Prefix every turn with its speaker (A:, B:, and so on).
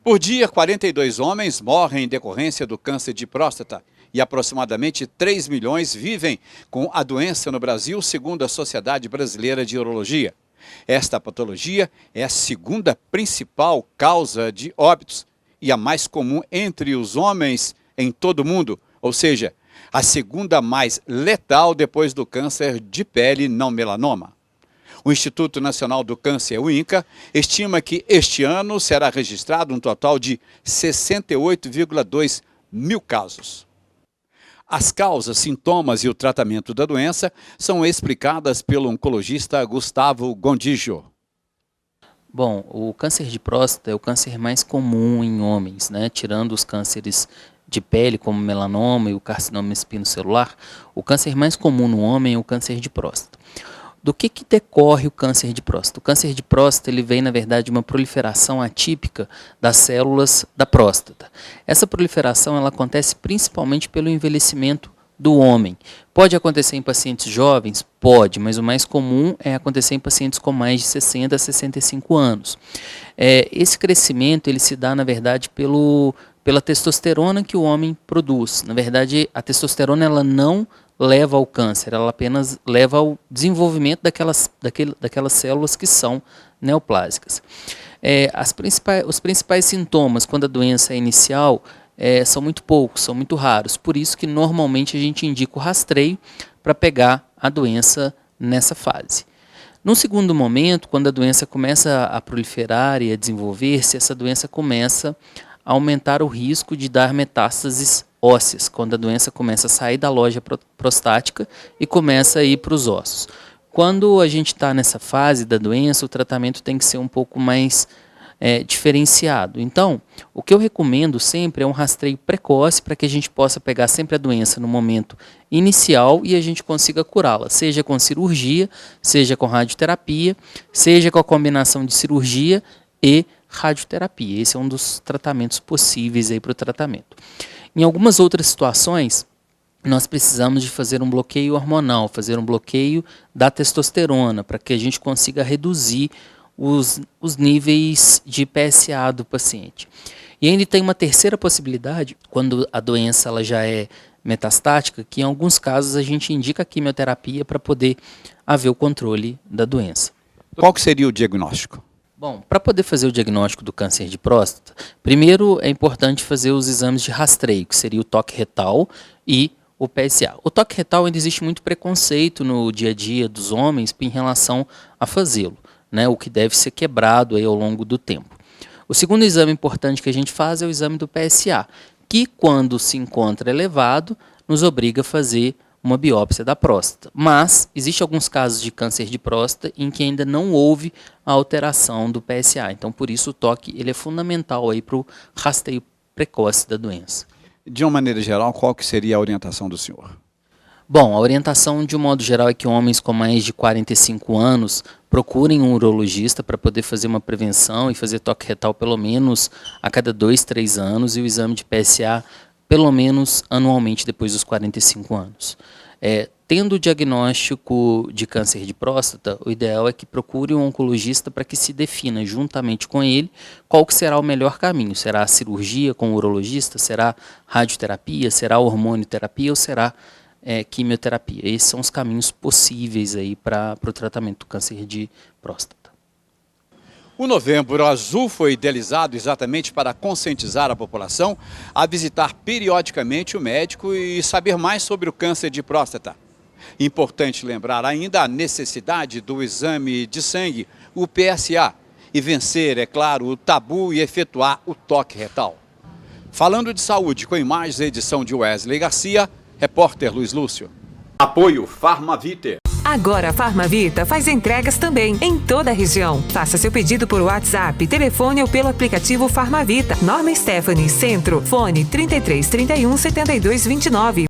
A: Por dia, 42 homens morrem em decorrência do câncer de próstata e aproximadamente 3 milhões vivem com a doença no Brasil, segundo a Sociedade Brasileira de Urologia. Esta patologia é a segunda principal causa de óbitos e a mais comum entre os homens em todo o mundo, ou seja, a segunda mais letal depois do câncer de pele não melanoma. O Instituto Nacional do Câncer, o INCA, estima que este ano será registrado um total de 68,2 mil casos. As causas, sintomas e o tratamento da doença são explicadas pelo oncologista Gustavo Gondijo.
B: Bom, o câncer de próstata é o câncer mais comum em homens, né? Tirando os cânceres de pele, como melanoma e o carcinoma espinocelular, o câncer mais comum no homem é o câncer de próstata. Do que decorre o câncer de próstata? O câncer de próstata ele vem, na verdade, de uma proliferação atípica das células da próstata. Essa proliferação ela acontece principalmente pelo envelhecimento do homem. Pode acontecer em pacientes jovens? Pode, mas o mais comum é acontecer em pacientes com mais de 60 a 65 anos. Esse crescimento ele se dá, na verdade, pela testosterona que o homem produz. Na verdade, a testosterona ela não leva ao câncer, ela apenas leva ao desenvolvimento daquelas células que são neoplásicas. Os principais sintomas quando a doença é inicial são muito poucos, são muito raros, por isso que normalmente a gente indica o rastreio para pegar a doença nessa fase. No segundo momento, quando a doença começa a proliferar e a desenvolver-se, essa doença começa a aumentar o risco de dar metástases ósseas, quando a doença começa a sair da loja prostática e começa a ir para os ossos. Quando a gente está nessa fase da doença, o tratamento tem que ser um pouco mais diferenciado. Então, o que eu recomendo sempre é um rastreio precoce para que a gente possa pegar sempre a doença no momento inicial e a gente consiga curá-la, seja com cirurgia, seja com radioterapia, seja com a combinação de cirurgia e radioterapia. Esse é um dos tratamentos possíveis para o tratamento. Em algumas outras situações, nós precisamos de fazer um bloqueio hormonal, fazer um bloqueio da testosterona, para que a gente consiga reduzir os níveis de PSA do paciente. E ainda tem uma terceira possibilidade, quando a doença ela já é metastática, que em alguns casos a gente indica a quimioterapia para poder haver o controle da doença.
A: Qual que seria o diagnóstico?
B: Bom, para poder fazer o diagnóstico do câncer de próstata, primeiro é importante fazer os exames de rastreio, que seria o toque retal e o PSA. O toque retal ainda existe muito preconceito no dia a dia dos homens em relação a fazê-lo, né, o que deve ser quebrado aí ao longo do tempo. O segundo exame importante que a gente faz é o exame do PSA, que quando se encontra elevado, nos obriga a fazer uma biópsia da próstata. Mas existem alguns casos de câncer de próstata em que ainda não houve a alteração do PSA. Então, por isso, o toque ele é fundamental para o rastreio precoce da doença.
A: De uma maneira geral, qual que seria a orientação do senhor?
B: Bom, a orientação de um modo geral é que homens com mais de 45 anos procurem um urologista para poder fazer uma prevenção e fazer toque retal pelo menos a cada 2, 3 anos e o exame de PSA pelo menos anualmente depois dos 45 anos. Tendo o diagnóstico de câncer de próstata, o ideal é que procure um oncologista para que se defina juntamente com ele qual que será o melhor caminho. Será a cirurgia com o urologista? Será radioterapia? Será hormonioterapia ou será quimioterapia? Esses são os caminhos possíveis para o tratamento do câncer de próstata.
A: O Novembro Azul foi idealizado exatamente para conscientizar a população a visitar periodicamente o médico e saber mais sobre o câncer de próstata. Importante lembrar ainda a necessidade do exame de sangue, o PSA, e vencer, é claro, o tabu e efetuar o toque retal. Falando de saúde, com imagens da edição de Wesley Garcia, repórter Luiz Lúcio. Apoio Farmavite.
C: Agora a Farmavita faz entregas também em toda a região. Faça seu pedido por WhatsApp, telefone ou pelo aplicativo Farmavita. Norma Stephanie, Centro, fone 33 31 72 29.